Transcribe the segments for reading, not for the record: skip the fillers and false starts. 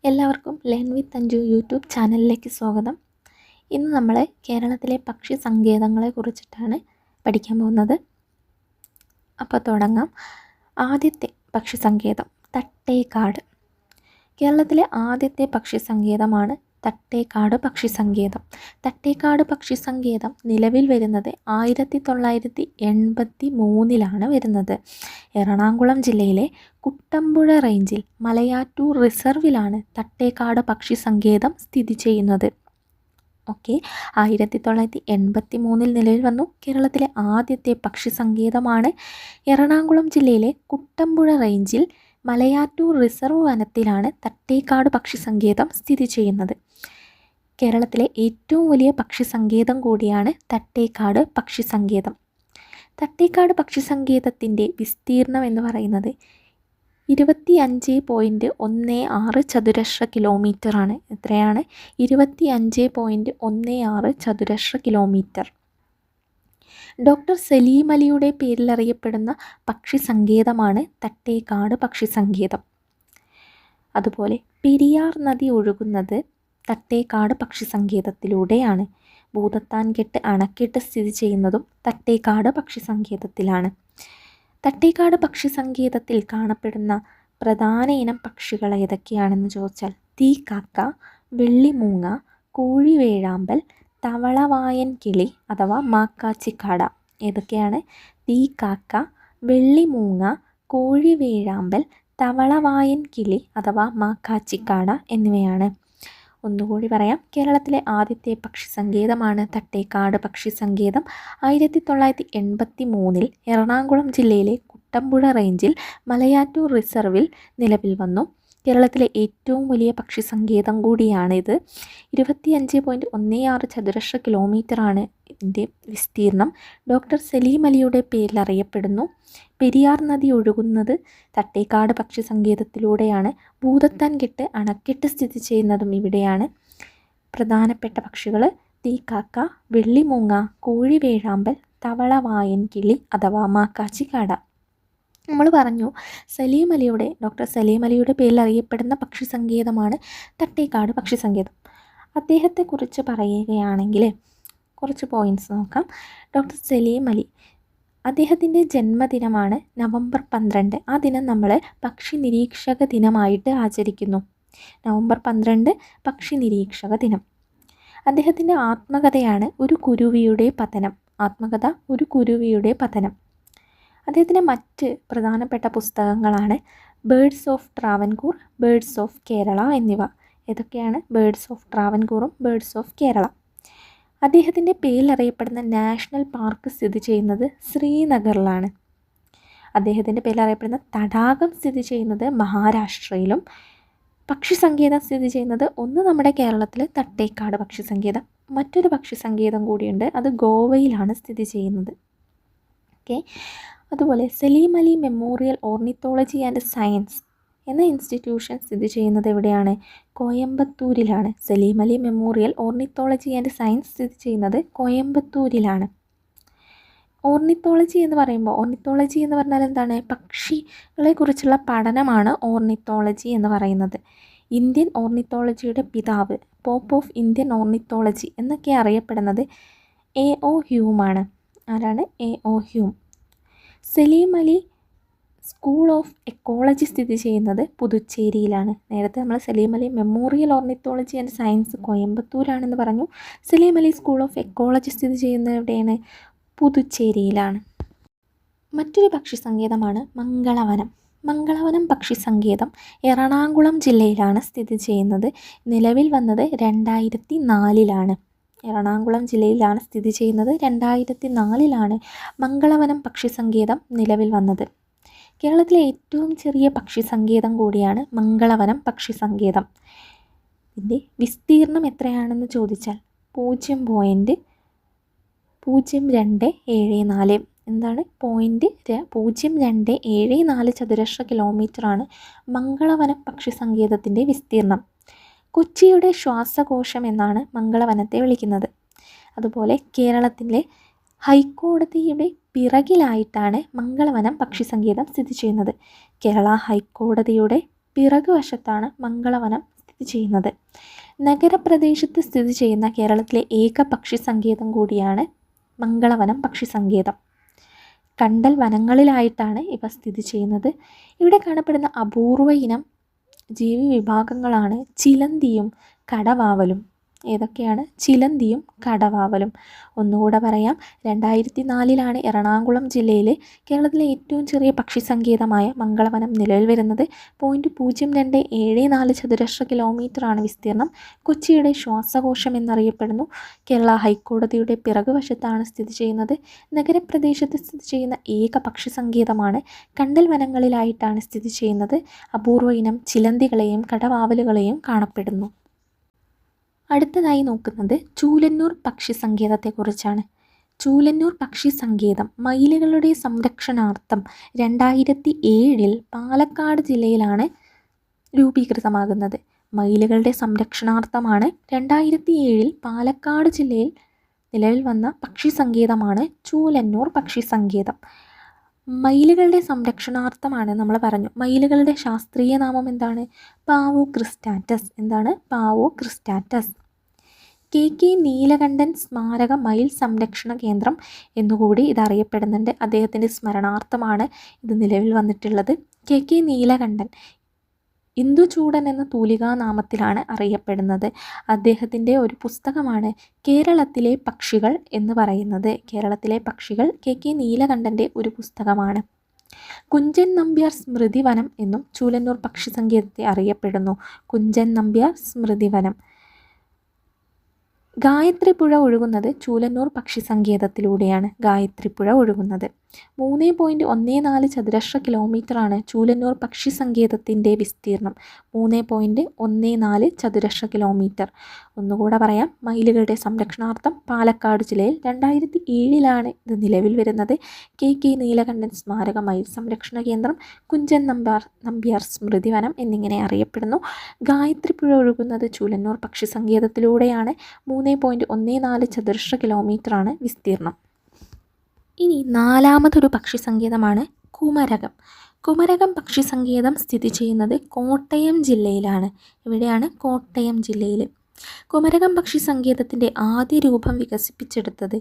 എല്ലാവർക്കും learn with Anju YouTube ചാനലിലേക്ക് സ്വാഗതം. ഇന്ന് നമ്മൾ കേരളത്തിലെ പക്ഷി സങ്കേതങ്ങളെ കുറിച്ചിട്ടാണ് പഠിക്കാൻ പോകുന്നത്. അപ്പോൾ തുടങ്ങാം. ആദ്യത്തെ പക്ഷി സങ്കേതം തട്ടേക്കാട്. കേരളത്തിലെ ആദ്യത്തെ പക്ഷി സങ്കേതമാണ് തട്ടേക്കാട് പക്ഷി സങ്കേതം. തട്ടേക്കാട് പക്ഷി സങ്കേതം നിലവിൽ വരുന്നത് 1983 വരുന്നത്. എറണാകുളം ജില്ലയിലെ കുട്ടമ്പുഴ റേഞ്ചിൽ മലയാറ്റൂർ റിസർവിലാണ് തട്ടേക്കാട് പക്ഷി സങ്കേതം സ്ഥിതി ചെയ്യുന്നത്. ഓക്കെ, 1983 നിലവിൽ വന്നു. കേരളത്തിലെ ആദ്യത്തെ പക്ഷി സങ്കേതമാണ്. എറണാകുളം ജില്ലയിലെ കുട്ടമ്പുഴ റേഞ്ചിൽ മലയാറ്റൂർ റിസർവ് വനത്തിലാണ് തട്ടേക്കാട് പക്ഷി സങ്കേതം സ്ഥിതി ചെയ്യുന്നത്. കേരളത്തിലെ ഏറ്റവും വലിയ പക്ഷി സങ്കേതം കൂടിയാണ് തട്ടേക്കാട് പക്ഷി സങ്കേതം. തട്ടേക്കാട് പക്ഷി സങ്കേതത്തിൻ്റെ വിസ്തീർണം എന്ന് പറയുന്നത് 25.16 ചതുരശ്ര കിലോമീറ്റർ ആണ്. എത്രയാണ്? 25.16 ചതുരശ്ര കിലോമീറ്റർ. ഡോക്ടർ സലീം അലിയുടെ പേരിൽ അറിയപ്പെടുന്ന പക്ഷി സങ്കേതമാണ് തട്ടേക്കാട് പക്ഷി സങ്കേതം. അതുപോലെ പെരിയാർ നദി ഒഴുകുന്നത് തട്ടേക്കാട് പക്ഷി സങ്കേതത്തിലൂടെയാണ്. ഭൂതത്താൻകെട്ട് അണക്കെട്ട് സ്ഥിതി ചെയ്യുന്നതും തട്ടേക്കാട് പക്ഷി സങ്കേതത്തിലാണ്. തട്ടേക്കാട് പക്ഷി സങ്കേതത്തിൽ കാണപ്പെടുന്ന പ്രധാന ഇനം പക്ഷികൾ ഏതൊക്കെയാണെന്ന് ചോദിച്ചാൽ തീക്കാക്ക, വെള്ളിമൂങ്ങ, കോഴിവേഴാമ്പൽ, തവളവായൻ കിളി അഥവാ മാക്കാച്ചിക്കാട. ഏതൊക്കെയാണ്? തീക്കാക്ക, വെള്ളിമൂങ്ങ, കോഴിവേഴാമ്പൽ, തവളവായൻ കിളി അഥവാ മാക്കാച്ചിക്കാട എന്നിവയാണ്. ഒന്നുകൂടി പറയാം. കേരളത്തിലെ ആദ്യത്തെ പക്ഷി സങ്കേതമാണ് തട്ടേക്കാട് പക്ഷി സങ്കേതം. 1983 എറണാകുളം ജില്ലയിലെ കുട്ടമ്പുഴ റേഞ്ചിൽ മലയാറ്റൂർ റിസർവിൽ നിലവിൽ വന്നു. കേരളത്തിലെ ഏറ്റവും വലിയ പക്ഷി സങ്കേതം കൂടിയാണിത്. 25.16 ചതുരശ്ര കിലോമീറ്ററാണ് ഇതിൻ്റെ വിസ്തീർണം. ഡോക്ടർ സലീം അലിയുടെ പേരിൽ അറിയപ്പെടുന്നു. പെരിയാർ നദി ഒഴുകുന്നത് തട്ടേക്കാട് പക്ഷി സങ്കേതത്തിലൂടെയാണ്. ഭൂതത്താൻകെട്ട് അണക്കെട്ട് സ്ഥിതി ചെയ്യുന്നതും ഇവിടെയാണ്. പ്രധാനപ്പെട്ട പക്ഷികൾ തീക്കാക്ക, വെള്ളിമൂങ്ങ, കോഴിവേഴാമ്പൽ, തവളവായൻ കിളി അഥവാ മാക്കാച്ചിക്കാട. നമ്മൾ പറഞ്ഞു ഡോക്ടർ സലീം അലിയുടെ പേരിൽ അറിയപ്പെടുന്ന പക്ഷി സങ്കേതമാണ് തട്ടേക്കാട് പക്ഷി സങ്കേതം. അദ്ദേഹത്തെക്കുറിച്ച് പറയുകയാണെങ്കിൽ കുറച്ച് പോയിൻറ്റ്സ് നോക്കാം. ഡോക്ടർ സലീം അലി, അദ്ദേഹത്തിൻ്റെ ജന്മദിനമാണ് നവംബർ 12. ആ ദിനം നമ്മൾ പക്ഷി നിരീക്ഷക ദിനമായിട്ട് ആചരിക്കുന്നു. നവംബർ 12 പക്ഷി നിരീക്ഷക ദിനം. അദ്ദേഹത്തിൻ്റെ ആത്മകഥയാണ് ഒരു കുരുവിയുടെ പതനം. ആത്മകഥ ഒരു കുരുവിയുടെ പതനം. അദ്ദേഹത്തിൻ്റെ മറ്റ് പ്രധാനപ്പെട്ട പുസ്തകങ്ങളാണ് birds of Travancore, birds of Kerala എന്നിവ. ഏതൊക്കെയാണ്? ബേർഡ്സ് ഓഫ് ട്രാവൻകൂറും ബേർഡ്സ് ഓഫ് കേരള. അദ്ദേഹത്തിൻ്റെ പേരിൽ അറിയപ്പെടുന്ന നാഷണൽ പാർക്ക് സ്ഥിതി ചെയ്യുന്നത് ശ്രീനഗറിലാണ്. അദ്ദേഹത്തിൻ്റെ പേരിൽ അറിയപ്പെടുന്ന തടാകം സ്ഥിതി ചെയ്യുന്നത് മഹാരാഷ്ട്രയിലും. പക്ഷി സങ്കേതം സ്ഥിതി ചെയ്യുന്നത് ഒന്ന് നമ്മുടെ കേരളത്തിൽ തട്ടേക്കാട് പക്ഷി സങ്കേതം, മറ്റൊരു പക്ഷി സങ്കേതം കൂടിയുണ്ട്, അത് ഗോവയിലാണ് സ്ഥിതി ചെയ്യുന്നത്. ഓക്കെ, അതുപോലെ Salim Ali memorial ornithology and science എന്ന ഇൻസ്റ്റിറ്റ്യൂഷൻ സ്ഥിതി ചെയ്യുന്നത് എവിടെയാണ്? കോയമ്പത്തൂരിലാണ്. Salim Ali memorial ornithology and science സ്ഥിതി ചെയ്യുന്നത് കോയമ്പത്തൂരിലാണ്. ഓർണിത്തോളജി എന്ന് പറഞ്ഞാൽ എന്താണ്? പക്ഷികളെക്കുറിച്ചുള്ള പഠനമാണ് ഓർണിത്തോളജി എന്ന് പറയുന്നത്. ഇന്ത്യൻ ഓർണിത്തോളജിയുടെ പിതാവ്, പോപ്പ് ഓഫ് ഇന്ത്യൻ ഓർണിത്തോളജി എന്നൊക്കെ അറിയപ്പെടുന്നത് A.O. ഹ്യൂമാണ്. ആരാണ്? A.O. Hume. Salim Ali school of ecology സ്ഥിതി ചെയ്യുന്നത് പുതുച്ചേരിയിലാണ്. നേരത്തെ നമ്മൾ Salim Ali memorial ornithology and science കോയമ്പത്തൂരാണെന്ന് പറഞ്ഞു. Salim Ali school of ecology സ്ഥിതി ചെയ്യുന്നത് എവിടെയാണ്? പുതുച്ചേരിയിലാണ്. മറ്റൊരു പക്ഷി സങ്കേതമാണ് മംഗളവനം. മംഗളവനം പക്ഷി സങ്കേതം എറണാകുളം ജില്ലയിലാണ് സ്ഥിതി ചെയ്യുന്നത്. നിലവിൽ വന്നത് 2004. എറണാകുളം ജില്ലയിലാണ് സ്ഥിതി ചെയ്യുന്നത്. 2004 മംഗളവനം പക്ഷി സങ്കേതം നിലവിൽ വന്നത്. കേരളത്തിലെ ഏറ്റവും ചെറിയ പക്ഷി സങ്കേതം കൂടിയാണ് മംഗളവനം പക്ഷി സങ്കേതം. ഇതിൻ്റെ വിസ്തീർണം എത്രയാണെന്ന് ചോദിച്ചാൽ 0.0274. എന്താണ്? 0.0274 ചതുരശ്ര കിലോമീറ്ററാണ് മംഗളവനം പക്ഷി സങ്കേതത്തിൻ്റെ വിസ്തീർണം. കൊച്ചിയുടെ ശ്വാസകോശം എന്നാണ് മംഗളവനത്തെ വിളിക്കുന്നത്. അതുപോലെ കേരളത്തിലെ ഹൈക്കോടതിയുടെ പിറകിലായിട്ടാണ് മംഗളവനം പക്ഷി സങ്കേതം സ്ഥിതി ചെയ്യുന്നത്. കേരള ഹൈക്കോടതിയുടെ പിറകുവശത്താണ് മംഗളവനം സ്ഥിതി സ്ഥിതി ചെയ്യുന്നത്. നഗരപ്രദേശത്ത് സ്ഥിതി ചെയ്യുന്ന കേരളത്തിലെ ഏക പക്ഷി സങ്കേതം കൂടിയാണ് മംഗളവനം പക്ഷി സങ്കേതം. കണ്ടൽ വനങ്ങളിലായിട്ടാണ് ഇവ സ്ഥിതി ചെയ്യുന്നത്. ഇവിടെ കാണപ്പെടുന്ന അപൂർവ ഇനം ജീവി വിഭാഗങ്ങളാണ് ചിലന്തിയും കടവാവലും. ഏതൊക്കെയാണ്? ചിലന്തിയും കടവാവലും. ഒന്നുകൂടെ പറയാം. 2004 എറണാകുളം ജില്ലയിൽ കേരളത്തിലെ ഏറ്റവും ചെറിയ പക്ഷി സങ്കേതമായ മംഗളവനം നിലവിൽ വരുന്നത്. 0.0274 ചതുരശ്ര കിലോമീറ്ററാണ് വിസ്തീർണം. കൊച്ചിയുടെ ശ്വാസകോശം എന്നറിയപ്പെടുന്നു. കേരള ഹൈക്കോടതിയുടെ പിറകുവശത്താണ് സ്ഥിതി ചെയ്യുന്നത്. നഗരപ്രദേശത്ത് സ്ഥിതി ചെയ്യുന്ന ഏക പക്ഷി സങ്കേതമാണ്. കണ്ടൽ വനങ്ങളിലായിട്ടാണ് സ്ഥിതി ചെയ്യുന്നത്. അപൂർവ ഇനം ചിലന്തികളെയും കടവാവലുകളെയും കാണപ്പെടുന്നു. അടുത്തതായി നോക്കുന്നത് ചൂലന്നൂർ പക്ഷി സങ്കേതത്തെക്കുറിച്ചാണ്. ചൂലന്നൂർ പക്ഷി സങ്കേതം മയിലുകളുടെ സംരക്ഷണാർത്ഥം 2007 പാലക്കാട് ജില്ലയിലാണ് രൂപീകൃതമാകുന്നത്. മയിലുകളുടെ സംരക്ഷണാർത്ഥമാണ് 2007 പാലക്കാട് ജില്ലയിൽ നിലവിൽ വന്ന പക്ഷി സങ്കേതമാണ് ചൂലന്നൂർ പക്ഷി സങ്കേതം. മയിലുകളുടെ സംരക്ഷണാർത്ഥമാണ് നമ്മൾ പറഞ്ഞു. മയിലുകളുടെ ശാസ്ത്രീയ നാമം എന്താണ്? പാവോ ക്രിസ്റ്റാറ്റസ്. എന്താണ്? പാവോ ക്രിസ്റ്റാറ്റസ്. KK നീലകണ്ഠൻ സ്മാരക മയിൽ സംരക്ഷണ കേന്ദ്രം എന്നുകൂടി ഇതറിയപ്പെടുന്നുണ്ട്. അദ്ദേഹത്തിൻ്റെ സ്മരണാർത്ഥമാണ് ഇത് നിലവിൽ വന്നിട്ടുള്ളത്. KK നീലകണ്ഠൻ ഇന്ദുചൂടൻ എന്ന തൂലികാനാമത്തിലാണ് അറിയപ്പെടുന്നത്. അദ്ദേഹത്തിൻ്റെ ഒരു പുസ്തകമാണ് കേരളത്തിലെ പക്ഷികൾ എന്ന് പറയുന്നത്. കേരളത്തിലെ പക്ഷികൾ KK നീലകണ്ഠൻ്റെ ഒരു പുസ്തകമാണ്. കുഞ്ചൻ നമ്പ്യാർ സ്മൃതിവനം എന്നും ചൂലന്നൂർ പക്ഷി സങ്കേതത്തെ അറിയപ്പെടുന്നു. കുഞ്ചൻ നമ്പ്യാർ സ്മൃതിവനം. ഗായത്രിപ്പുഴ ഒഴുകുന്നത് ചൂലന്നൂർ പക്ഷി സങ്കേതത്തിലൂടെയാണ്. ഗായത്രിപ്പുഴ ഒഴുകുന്നത് 3.14 ചതുരശ്ര കിലോമീറ്ററാണ് ചൂലന്നൂർ പക്ഷി സങ്കേതത്തിൻ്റെ വിസ്തീർണം. 3.14 ചതുരശ്ര കിലോമീറ്റർ. ഒന്നുകൂടെ പറയാം. മയിലുകളുടെ സംരക്ഷണാർത്ഥം പാലക്കാട് ജില്ലയിൽ 2007 ഇത് നിലവിൽ വരുന്നത്. KK നീലകണ്ഠൻ സ്മാരക മയിൽ സംരക്ഷണ കേന്ദ്രം, കുഞ്ചൻ നമ്പ്യാർ സ്മൃതിവനം എന്നിങ്ങനെ അറിയപ്പെടുന്നു. ഗായത്രിപ്പുഴ ഒഴുകുന്നത് ചൂലന്നൂർ പക്ഷി സങ്കേതത്തിലൂടെയാണ്. 3.14 ചതുരശ്ര കിലോമീറ്ററാണ് വിസ്തീർണം. ഇനി നാലാമതൊരു പക്ഷി സങ്കേതമാണ് കുമരകം. കുമരകം പക്ഷി സങ്കേതം സ്ഥിതി ചെയ്യുന്നത് കോട്ടയം ജില്ലയിലാണ്. എവിടെയാണ്? കോട്ടയം ജില്ലയിൽ. കുമരകം പക്ഷി സങ്കേതത്തിൻ്റെ ആദ്യ രൂപം വികസിപ്പിച്ചെടുത്തത്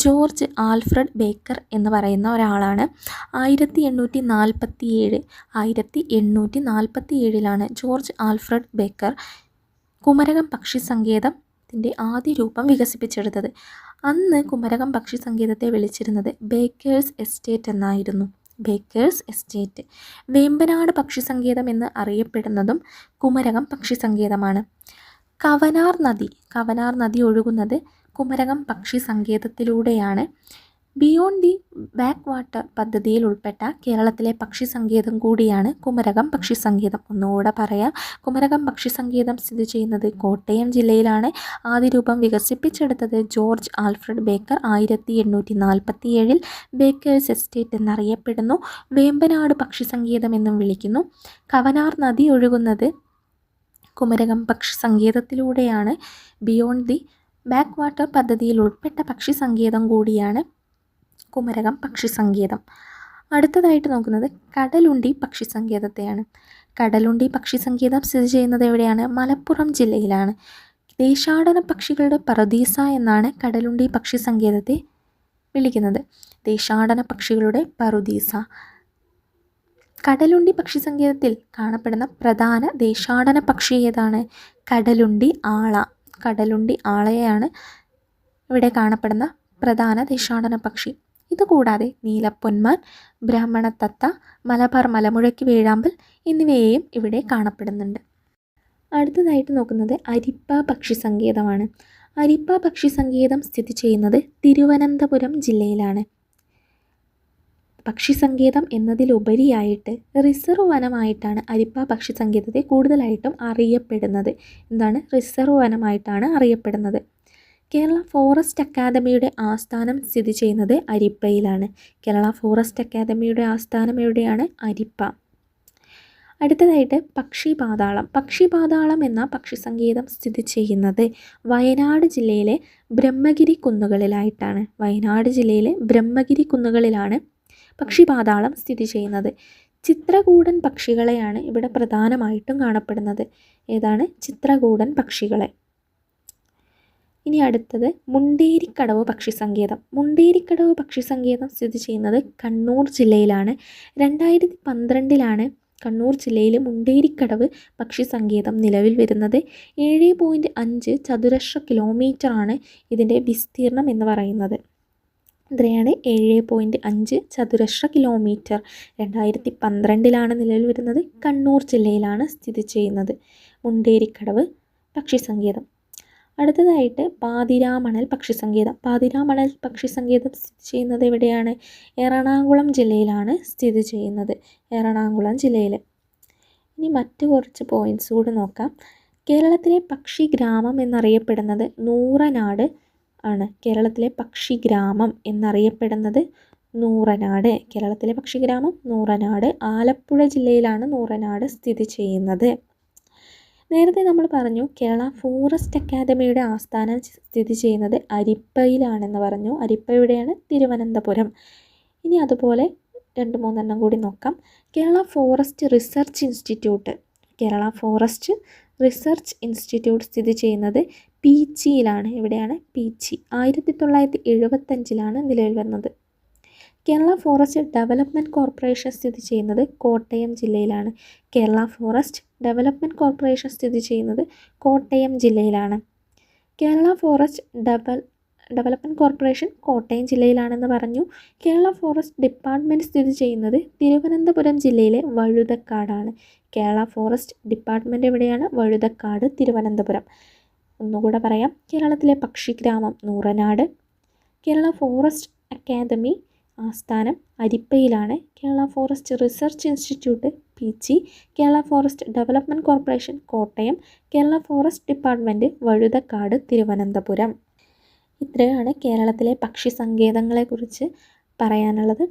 ജോർജ് ആൽഫ്രഡ് ബേക്കർ എന്ന് പറയുന്ന ഒരാളാണ്. 1847 ജോർജ് ആൽഫ്രഡ് ബേക്കർ കുമരകം പക്ഷി സങ്കേതത്തിൻ്റെ ആദ്യ രൂപം വികസിപ്പിച്ചെടുത്തത്. അന്ന് കുമരകം പക്ഷി സങ്കേതത്തെ വിളിച്ചിരുന്നത് ബേക്കേഴ്സ് എസ്റ്റേറ്റ് എന്നായിരുന്നു. Baker's estate. വേമ്പനാട് പക്ഷി സങ്കേതം എന്ന് അറിയപ്പെടുന്നതും കുമരകം പക്ഷി സങ്കേതമാണ്. കവനാർ നദി ഒഴുകുന്നത് കുമരകം പക്ഷി സങ്കേതത്തിലൂടെയാണ്. ബിയോണ്ട് ദി ബാക്ക് വാട്ടർ പദ്ധതിയിൽ ഉൾപ്പെട്ട കേരളത്തിലെ പക്ഷി സങ്കേതം കൂടിയാണ് കുമരകം പക്ഷി സങ്കേതം. ഒന്നുകൂടെ പറയാം. കുമരകം പക്ഷി സങ്കേതം സ്ഥിതി ചെയ്യുന്നത് കോട്ടയം ജില്ലയിലാണ്. ആദ്യ രൂപം വികസിപ്പിച്ചെടുത്തത് George Alfred Baker 1847 Baker's estate എന്നറിയപ്പെടുന്നു. വേമ്പനാട് പക്ഷി സങ്കേതം എന്നും വിളിക്കുന്നു. കവനാർ നദി ഒഴുകുന്നത് കുമരകം പക്ഷി സങ്കേതത്തിലൂടെയാണ്. ബിയോണ്ട് ദി ബാക്ക് വാട്ടർ പദ്ധതിയിൽ ഉൾപ്പെട്ട പക്ഷി സങ്കേതം കൂടിയാണ് കുമരകം പക്ഷി സങ്കേതം. അടുത്തതായിട്ട് നോക്കുന്നത് കടലുണ്ടി പക്ഷി സങ്കേതത്തെയാണ്. കടലുണ്ടി പക്ഷി സങ്കേതം സ്ഥിതി ചെയ്യുന്നത് എവിടെയാണ്? മലപ്പുറം ജില്ലയിലാണ്. ദേശാടന പക്ഷികളുടെ പറുദീസ എന്നാണ് കടലുണ്ടി പക്ഷി സങ്കേതത്തെ വിളിക്കുന്നത്. ദേശാടന പക്ഷികളുടെ പറുദീസ. കടലുണ്ടി പക്ഷി സങ്കേതത്തിൽ കാണപ്പെടുന്ന പ്രധാന ദേശാടന പക്ഷി ഏതാണ്? കടലുണ്ടി ആള. കടലുണ്ടി ആളയെയാണ് ഇവിടെ കാണപ്പെടുന്ന പ്രധാന ദേശാടന പക്ഷി. ഇതുകൂടാതെ നീലപ്പൊന്മാൻ, ബ്രാഹ്മണത്തത്ത, മലബാർ മലമുഴക്കി വേഴാമ്പൽ എന്നിവയെയും ഇവിടെ കാണപ്പെടുന്നുണ്ട്. അടുത്തതായിട്ട് നോക്കുന്നത് അരിപ്പ പക്ഷി സങ്കേതമാണ്. അരിപ്പ പക്ഷി സങ്കേതം സ്ഥിതി ചെയ്യുന്നത് തിരുവനന്തപുരം ജില്ലയിലാണ്. പക്ഷി സങ്കേതം എന്നതിലുപരിയായിട്ട് റിസർവ് വനമായിട്ടാണ് അരിപ്പ പക്ഷി സങ്കേതത്തെ കൂടുതലായിട്ടും അറിയപ്പെടുന്നത്. എന്താണ്? റിസർവ് വനമായിട്ടാണ് അറിയപ്പെടുന്നത്. കേരള ഫോറസ്റ്റ് അക്കാദമിയുടെ ആസ്ഥാനം സ്ഥിതി ചെയ്യുന്നത് അരിപ്പയിലാണ്. കേരള ഫോറസ്റ്റ് അക്കാദമിയുടെ ആസ്ഥാനം എവിടെയാണ്? അരിപ്പ. അടുത്തതായിട്ട് പക്ഷിപാതാളം. പക്ഷിപാതാളം എന്ന പക്ഷി സങ്കേതം സ്ഥിതി ചെയ്യുന്നത് വയനാട് ജില്ലയിലെ ബ്രഹ്മഗിരി കുന്നുകളിലായിട്ടാണ്. വയനാട് ജില്ലയിലെ ബ്രഹ്മഗിരി കുന്നുകളിലാണ് പക്ഷിപാതാളം സ്ഥിതി ചെയ്യുന്നത്. ചിത്രകൂടൻ പക്ഷികളെയാണ് ഇവിടെ പ്രധാനമായിട്ടും കാണപ്പെടുന്നത്. ഏതാണ്? ചിത്രകൂടൻ പക്ഷികളെ. ഇനി അടുത്തത് മുണ്ടേരിക്കടവ് പക്ഷിസങ്കേതം. മുണ്ടേരിക്കടവ് പക്ഷിസങ്കേതം സ്ഥിതി ചെയ്യുന്നത് കണ്ണൂർ ജില്ലയിലാണ്. 2012 കണ്ണൂർ ജില്ലയിൽ മുണ്ടേരിക്കടവ് പക്ഷിസങ്കേതം നിലവിൽ വരുന്നത്. 7.5 ചതുരശ്ര കിലോമീറ്ററാണ് ഇതിൻ്റെ വിസ്തീർണം എന്ന് പറയുന്നത്. എത്രയാണ്? 7.5 ചതുരശ്ര കിലോമീറ്റർ. 2012 നിലവിൽ വരുന്നത്. കണ്ണൂർ ജില്ലയിലാണ് സ്ഥിതി ചെയ്യുന്നത് മുണ്ടേരിക്കടവ് പക്ഷിസങ്കേതം. അടുത്തതായിട്ട് പാതിരാമണൽ പക്ഷിസങ്കേതം. പാതിരാമണൽ പക്ഷിസങ്കേതം സ്ഥിതി ചെയ്യുന്നത് എവിടെയാണ്? എറണാകുളം ജില്ലയിലാണ് സ്ഥിതി ചെയ്യുന്നത്. എറണാകുളം ജില്ലയിൽ. ഇനി മറ്റ് കുറച്ച് പോയിൻറ്റ്സ് കൂടി നോക്കാം. കേരളത്തിലെ പക്ഷിഗ്രാമം എന്നറിയപ്പെടുന്നത് നൂറനാട് ആണ്. കേരളത്തിലെ പക്ഷിഗ്രാമം എന്നറിയപ്പെടുന്നത് നൂറനാട്. കേരളത്തിലെ പക്ഷിഗ്രാമം നൂറനാട്. ആലപ്പുഴ ജില്ലയിലാണ് നൂറനാട് സ്ഥിതി ചെയ്യുന്നത്. നേരത്തെ നമ്മൾ പറഞ്ഞു കേരള ഫോറസ്റ്റ് അക്കാദമിയുടെ ആസ്ഥാനം സ്ഥിതി ചെയ്യുന്നത് അരിപ്പയിലാണെന്ന് പറഞ്ഞു. അരിപ്പ എവിടെയാണ്? തിരുവനന്തപുരം. ഇനി അതുപോലെ 2-3 കൂടി നോക്കാം. Kerala forest research institute. Kerala forest research institute സ്ഥിതി ചെയ്യുന്നത് പീച്ചിയിലാണ്. എവിടെയാണ്? പീച്ചി. 1975 നിലവിൽ വന്നത്. കേരള ഫോറസ്റ്റ് ഡെവലപ്മെൻറ്റ് കോർപ്പറേഷൻ സ്ഥിതി ചെയ്യുന്നത് കോട്ടയം ജില്ലയിലാണ്. കേരള ഫോറസ്റ്റ് ഡെവലപ്മെൻറ്റ് കോർപ്പറേഷൻ സ്ഥിതി ചെയ്യുന്നത് കോട്ടയം ജില്ലയിലാണ്. Kerala forest development corporation Kottayam ജില്ലയിലാണെന്ന് പറഞ്ഞു. കേരള ഫോറസ്റ്റ് ഡിപ്പാർട്ട്മെൻറ്റ് സ്ഥിതി ചെയ്യുന്നത് തിരുവനന്തപുരം ജില്ലയിലെ വഴുതക്കാടാണ്. കേരള ഫോറസ്റ്റ് ഡിപ്പാർട്ട്മെൻറ്റ് എവിടെയാണ്? വഴുതക്കാട്, തിരുവനന്തപുരം. ഒന്നുകൂടെ പറയാം. കേരളത്തിലെ പക്ഷിഗ്രാമം നൂറനാട്. കേരള ഫോറസ്റ്റ് അക്കാദമി ആസ്ഥാനം അരിപ്പയിലാണ്. Kerala forest research institute Peechi. Kerala forest development corporation Kottayam. Kerala forest department Vazhuthacaud, Thiruvananthapuram. ഇത്രയാണ് കേരളത്തിലെ പക്ഷി സങ്കേതങ്ങളെക്കുറിച്ച് പറയാനുള്ളത്.